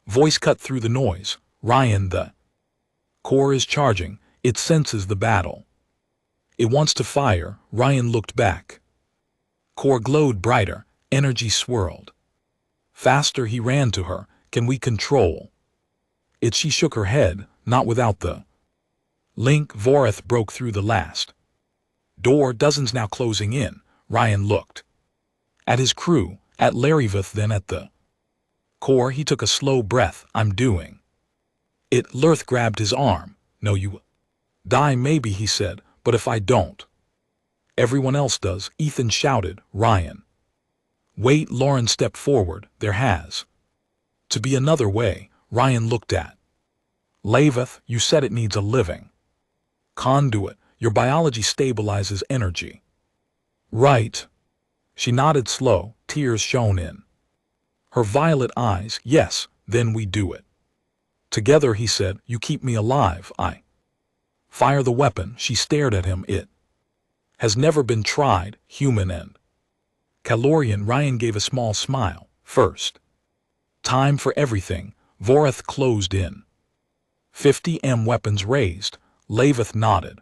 Voice cut through the noise. Ryan, the core is charging. It senses the battle. It wants to fire. Ryan looked back. Core glowed brighter. Energy swirled. Faster he ran to her. Can we control it? She shook her head. Not without the link. Voreth broke through the last door. Dozens now closing in. Ryan looked at his crew, at Lariveth, then at the core. He took a slow breath. I'm doing it. Lurth grabbed his arm. No, you die maybe, he said, but if I don't, everyone else does. Ethan shouted. Ryan. Wait. Lauren stepped forward. There has to be another way. Ryan looked at Laveth. You said it needs a living conduit. Your biology stabilizes energy. Right. She nodded, slow, tears shone in her violet eyes. Yes, then we do it together, he said. You keep me alive. I fire the weapon. She stared at him. It has never been tried, human and Calorian. Ryan gave a small smile. First time for everything. Voreth closed in. 50 weapons raised. Laveth nodded.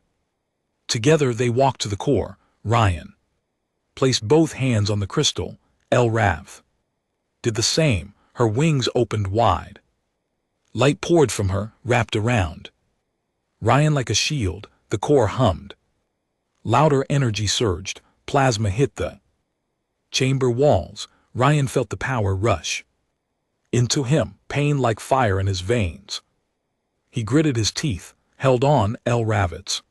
Together they walked to the core. Ryan placed both hands on the crystal. El Rav did the same. Her wings opened wide. Light poured from her, wrapped around Ryan like a shield. The core hummed. Louder. Energy surged. Plasma hit the chamber walls. Ryan felt the power rush into him, pain like fire in his veins. He gritted his teeth, held on. El Ravitz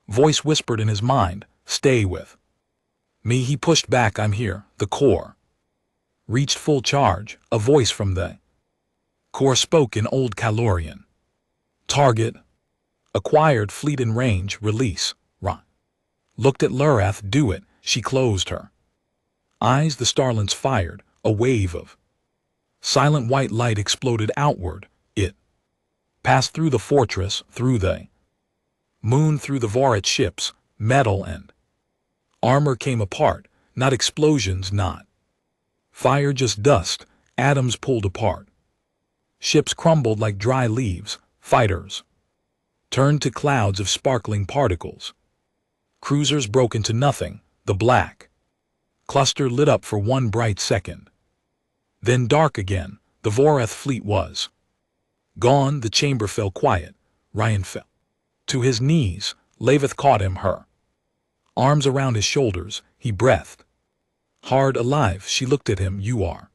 voice whispered in his mind, stay with me. He pushed back. I'm here. The core reached full charge. A voice from the core spoke in Old Calorian. Target acquired. Fleet in range. Release. Ryan looked at Lurath. Do it. She closed her eyes. The starlings fired. A wave of silent white light exploded outward. It passed through the fortress, through the moon, through the Vorit ships. Metal and armor came apart. Not explosions, not fire, just dust. Atoms pulled apart. Ships crumbled like dry leaves. Fighters turned to clouds of sparkling particles. Cruisers broke into nothing. The black cluster lit up for one bright second. Then dark again. The Voreth fleet was gone. The chamber fell quiet. Ryan fell to his knees. Laveth caught him, her arms around his shoulders. He breathed hard. Alive. She looked at him. You are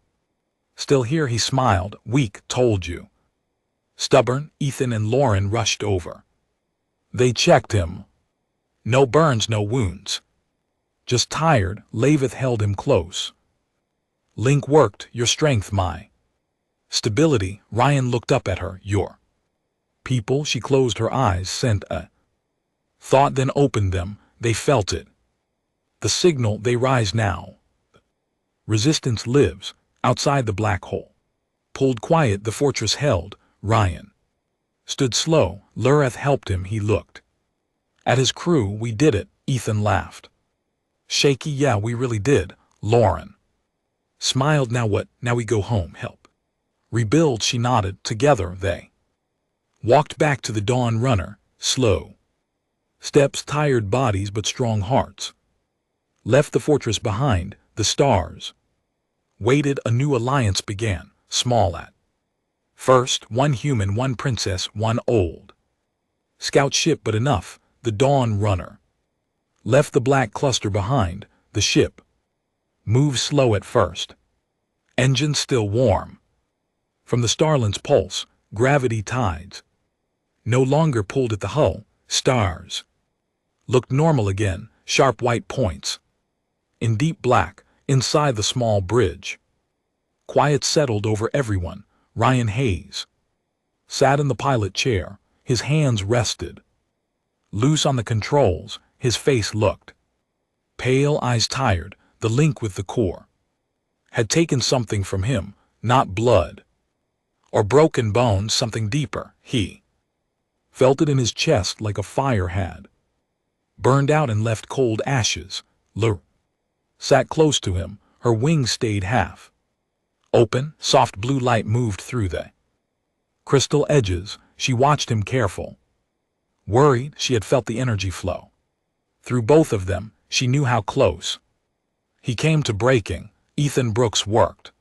still here. He smiled. Weak. Told you. Stubborn. Ethan and Lauren rushed over. They checked him. No burns, no wounds. Just tired. Laveth held him close. Link worked. Your strength, my stability. Ryan looked up at her. Your people. She closed her eyes, sent a thought, then opened them. They felt it. The signal. They rise now. Resistance lives. Outside the black hole. Pulled quiet. The fortress held. Ryan stood slow. Lurath helped him. He looked at his crew. We did it. Ethan laughed. Shaky. Yeah, we really did. Lauren smiled. Now what? Now we go home. Help rebuild. She nodded. Together they walked back to the Dawn Runner. Slow steps, tired bodies but strong hearts. Left the fortress behind. The stars waited. A new alliance began. Small at first. One human, one princess, one old scout ship, but enough. The Dawn Runner left the black cluster behind. The ship moved slow at first. Engines still warm. From the Starland's pulse, gravity tides no longer pulled at the hull. Stars looked normal again. Sharp white points in deep black inside the small bridge. Quiet settled over everyone. Ryan Hayes sat in the pilot chair. His hands rested loose on the controls. His face looked pale, eyes tired. The link with the core had taken something from him, not blood or broken bones, something deeper. He felt it in his chest like a fire had burned out and left cold ashes. Lur sat close to him. Her wings stayed half Open, soft blue light moved through the crystal edges. She watched him careful. Worried, she had felt the energy flow. Through both of them, she knew how close. He came to breaking. Ethan Brooks worked.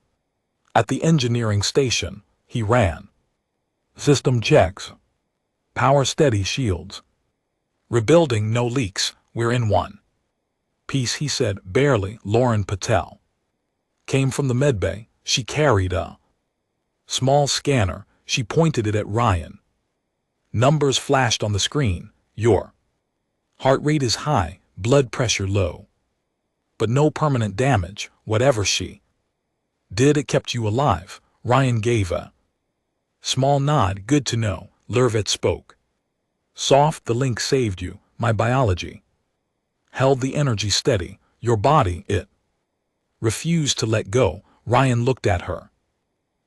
At the engineering station, he ran. System checks. Power steady shields. Rebuilding, no leaks, we're in one piece, he said, barely. Lauren Patel came from the medbay. She carried a small scanner. She pointed it at Ryan. Numbers flashed on the screen. Your heart rate is high, blood pressure low. But no permanent damage. Whatever she did, it kept you alive. Ryan gave a small nod. Good to know. Lervet spoke. Soft, the link saved you. My biology held the energy steady. Your body, it refused to let go. Ryan looked at her.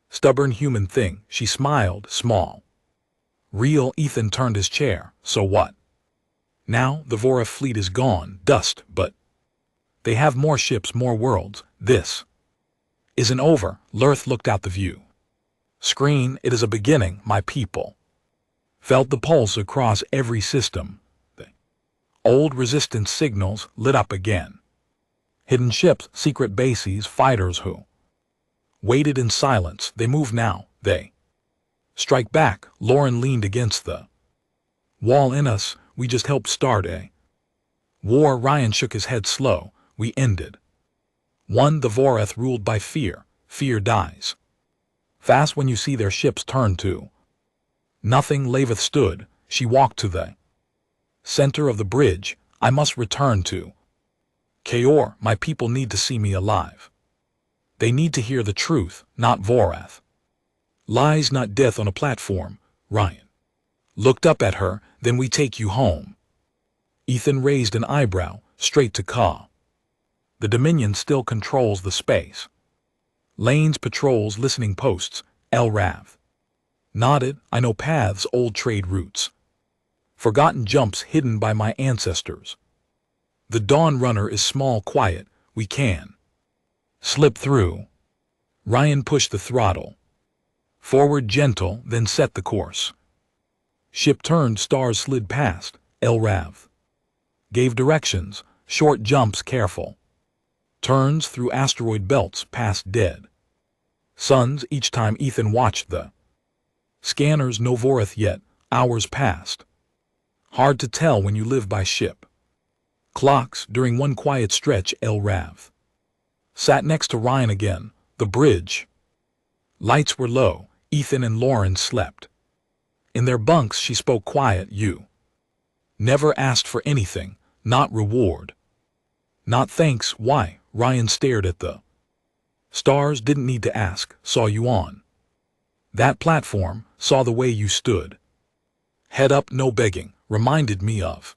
Stubborn human thing. She smiled, small. Real. Ethan turned his chair. So what? Now the Vora fleet is gone, dust, but they have more ships, more worlds. This isn't over. Lerth looked out the view screen. It is a beginning, my people. Felt the pulse across every system. The old resistance signals lit up again. Hidden ships, secret bases, fighters who waited in silence. They move now. They strike back. Lauren leaned against the wall. In us, we just helped start a war. Ryan shook his head slow. We ended one. The Voreth ruled by fear. Fear dies fast when you see their ships turn to nothing. Laveth stood. She walked to the center of the bridge. I must return to Kaor. My people need to see me alive. They need to hear the truth, not Vorath. Lies, not death on a platform. Ryan looked up at her. Then we take you home. Ethan raised an eyebrow, straight to Ka. The Dominion still controls the space lanes, patrols, listening posts. Elrav nodded. I know paths, old trade routes, forgotten jumps hidden by my ancestors. The Dawn Runner is small, quiet. We can slip through. Ryan pushed the throttle forward, gentle, then set the course. Ship turned, stars slid past. Elrav gave directions, short jumps, careful turns through asteroid belts, past dead suns. Each time Ethan watched the scanners, no Voreth yet. Hours passed. Hard to tell when you live by ship clocks. During one quiet stretch, Elrav sat next to Ryan again. The bridge lights were low. Ethan and Lauren slept in their bunks. She spoke quiet. You never asked for anything, not reward, not thanks. Why? Ryan stared at the stars. Didn't need to ask. Saw you on that platform, saw the way you stood. Head up, no begging. Reminded me of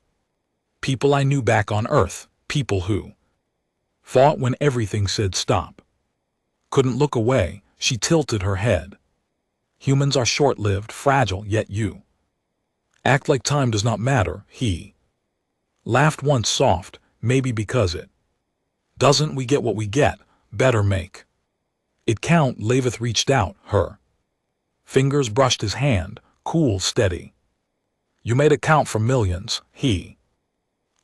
people I knew back on Earth. People who fought when everything said stop. Couldn't look away. She tilted her head. Humans are short-lived, fragile, yet you act like time does not matter. He laughed once, soft. Maybe because it doesn't. We get what we get. Better make it count. Laveth reached out. Her fingers brushed his hand. Cool, steady. You made it count for millions. He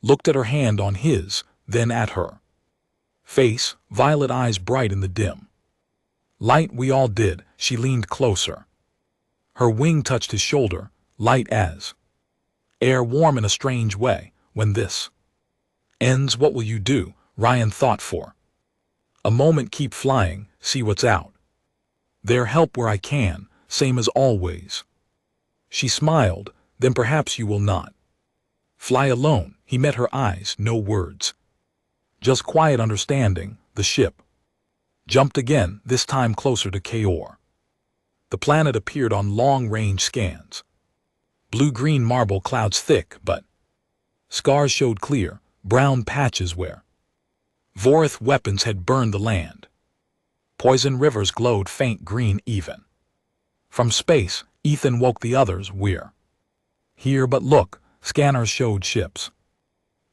looked at her hand on his, then at her face, violet eyes bright in the dim light. We all did. She leaned closer. Her wing touched his shoulder, light as air, warm in a strange way. When this ends, what will you do? Ryan thought for a moment. Keep flying, see what's out there, help where I can, same as always. She smiled. Then perhaps you will not fly alone. He met her eyes, no words, just quiet understanding. The ship jumped again, this time closer to Kaor. The planet appeared on long-range scans. Blue-green marble clouds thick, but scars showed clear, brown patches where Voreth weapons had burned the land. Poison rivers glowed faint green even. From space, Ethan woke the others. We're here, but look, scanners showed ships.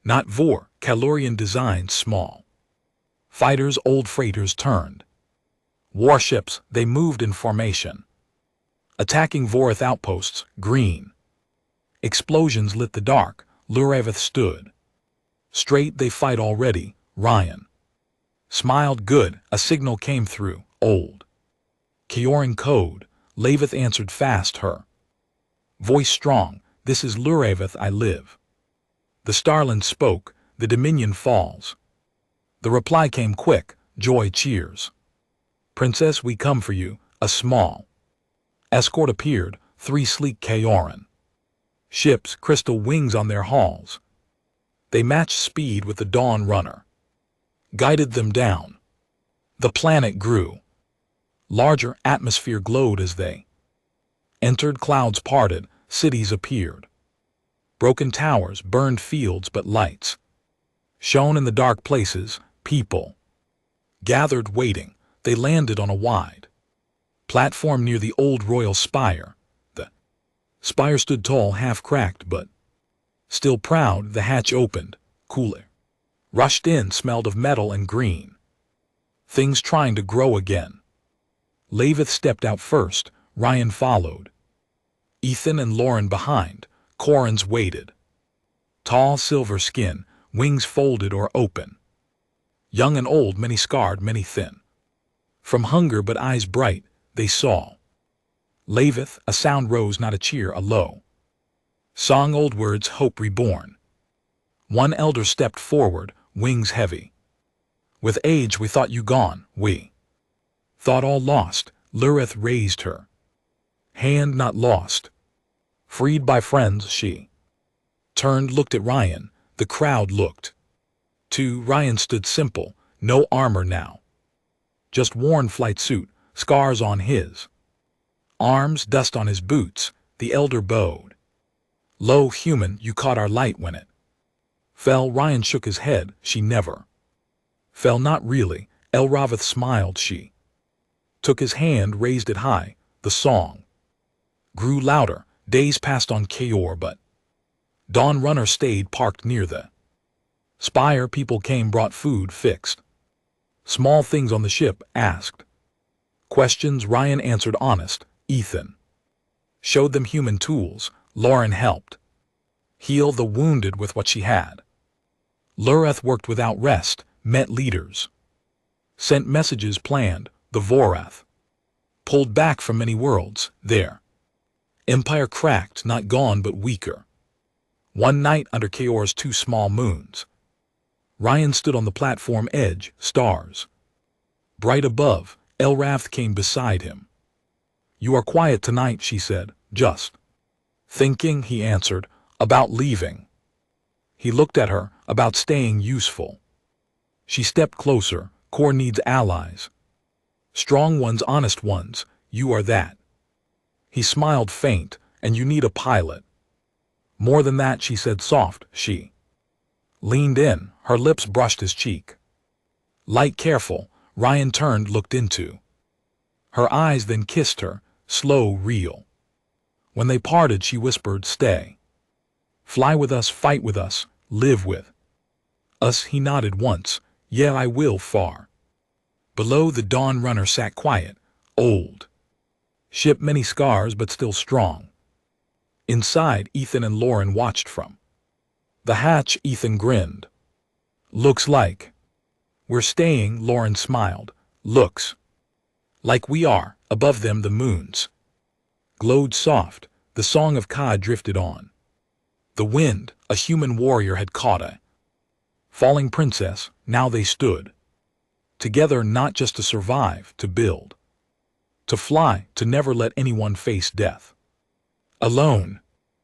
Not Vor, Calorian designs, small fighters, old freighters turned Warships, they moved in formation, attacking Vorith outposts, green. Explosions lit the dark, Luraveth stood. Straight they fight already, Ryan smiled good, a signal came through, old. Kioran code, Laveth answered fast her. Voice strong, this is Luraveth I live. The Starland spoke, the Dominion falls. The reply came quick, joy cheers. Princess, we come for you, a small escort appeared, 3 sleek Kioran ships, crystal wings on their hulls. They matched speed with the Dawn Runner, guided them down. The planet grew. Larger atmosphere glowed as they entered, clouds parted, cities appeared. Broken towers burned fields, but lights shone in the dark places. People gathered waiting. They landed on a wide platform near the old royal spire. The spire stood tall, half cracked, but still proud. The hatch opened. Cooler rushed in, smelled of metal and green. Things trying to grow again. Laveth stepped out first. Ryan followed. Ethan and Lauren behind. Corrins waited. Tall silver skin, wings folded or open. Young and old, many scarred, many thin. From hunger but eyes bright, they saw. Laveth, a sound rose, not a cheer, a low song, old words, hope reborn. One elder stepped forward, wings heavy. With age we thought you gone, we thought all lost. Lureth raised her hand, not lost. Freed by friends, she turned, looked at Ryan. The crowd looked. To Ryan stood simple, no armor now. Just worn flight suit, scars on his arms, dust on his boots. The elder bowed. Lo, human, you caught our light when it fell. Ryan shook his head. She never fell, not really. Elraveth smiled. She took his hand, raised it high. The song grew louder. Days passed on Kaor, but Dawn Runner stayed parked near the spire. People came, brought food, fixed small things on the ship, asked questions. Ryan answered honest. Ethan showed them human tools. Lauren helped heal the wounded with what she had. Lureth worked without rest, met leaders, sent messages, planned. The Vorath pulled back from many worlds. Their empire cracked, not gone but weaker. One night under Kaor's 2 small moons, Ryan stood on the platform edge, stars bright above. Elraveth came beside him. You are quiet tonight, she said. Just thinking, he answered, about leaving. He looked at her, about staying useful. She stepped closer. Kor needs allies. Strong ones, honest ones. You are that. He smiled faint. And you need a pilot. More than that, she said soft. She leaned in. Her lips brushed his cheek. Light, careful. Ryan turned, looked into her eyes, then kissed her, slow, real. When they parted, she whispered, stay. Fly with us, fight with us, live with us. He nodded once. Yeah, I will. Far below, the Dawn Runner sat quiet, old ship, many scars but still strong. Inside, Ethan and Lauren watched from the hatch. Ethan grinned. Looks like we're staying. Lauren smiled. Looks like we are. Above them the moons glowed soft. The song of Ka drifted on. The wind, a human warrior, had caught a falling princess. Now they stood together, not just to survive, to build, to fly, to never let anyone face death alone.